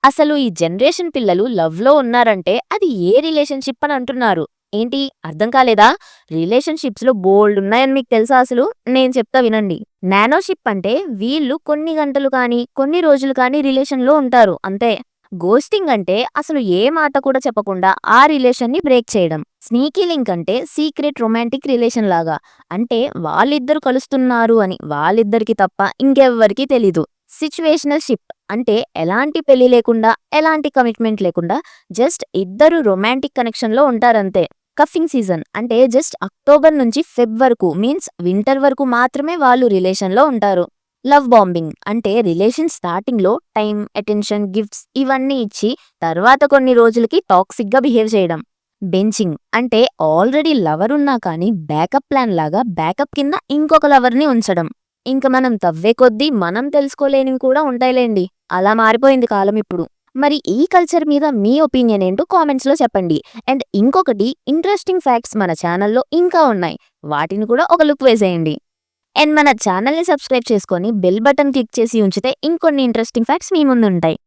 అసలు ఈ జనరేషన్ పిల్లలు లవ్‌లో ఉన్నారంటే అది ఏ రిలేషన్‌షిప్ అని అంటున్నారు. ఏంటి అర్థం కాలేదా? రిలేషన్‌షిప్స్‌లో బోలెడున్నాయని మీకు తెలుసా అసలు? నేను చెప్తా వినండి. నానోషిప్ అంటే వీళ్ళు కొన్ని గంటలు కానీ, కొన్ని రోజులు కానీ రిలేషన్‌లో ఉంటారు అంతే. ఘోస్టింగ్ అంటే అసలు ఏ మాట కూడా చెప్పకుండా ఆ రిలేషన్‌ని బ్రేక్ చేయడం. స్నీకీ లింక్ అంటే సీక్రెట్ రొమాంటిక్ రిలేషన్ లాగా. అంటే వాళ్ళిద్దరూ కలుస్తున్నారు అని వాళ్ళిద్దరికీ తప్ప ఇంకెవ్వరికీ తెలీదు. సిట్యుయేషనల్ షిప్ అంటే ఎలాంటి పెళ్లి లేకుండా, ఎలాంటి కమిట్మెంట్ లేకుండా జస్ట్ ఇద్దరు రొమాంటిక్ కనెక్షన్‌లో ఉంటారంతే. కఫింగ్ సీజన్ అంటే జస్ట్ అక్టోబర్ నుంచి ఫెబ్ వరకు మీన్స్ వింటర్ వరకు మాత్రమే వాళ్ళు రిలేషన్‌లో ఉంటారు. లవ్ బాంబింగ్ అంటే రిలేషన్ స్టార్టింగ్‌లో టైం, అటెన్షన్, గిఫ్ట్స్ ఇవన్నీ ఇచ్చి తర్వాత కొన్ని రోజులకి టాక్సిక్‌గా బిహేవ్ చేయడం. బెంచింగ్ అంటే ఆల్రెడీ లవర్ ఉన్నా కానీ బ్యాకప్ ప్లాన్ లాగా బ్యాకప్ కింద ఇంకొక లవర్‌ని ఉంచడం. ఇంక మనం తవ్వే కొద్దీ మనం తెలుసుకోలేనివి కూడా ఉంటాయిలేండి. అలా మారిపోయింది కాలం ఇప్పుడు. మరి ఈ కల్చర్ మీద మీ ఒపీనియన్ ఏంటో కామెంట్స్‌లో చెప్పండి. అండ్ ఇంకొకటి ఇంట్రెస్టింగ్ ఫ్యాక్ట్స్ మన ఛానల్‌లో ఇంకా ఉన్నాయి. వాటిని కూడా ఒక లుక్ వేసేయండి. అండ్ మన ఛానల్‌ని సబ్స్క్రైబ్ చేసుకొని బెల్ బటన్ క్లిక్ చేసి ఉంచితే ఇంకొన్ని ఇంట్రెస్టింగ్ ఫ్యాక్ట్స్ మీ ముందుంటాయి.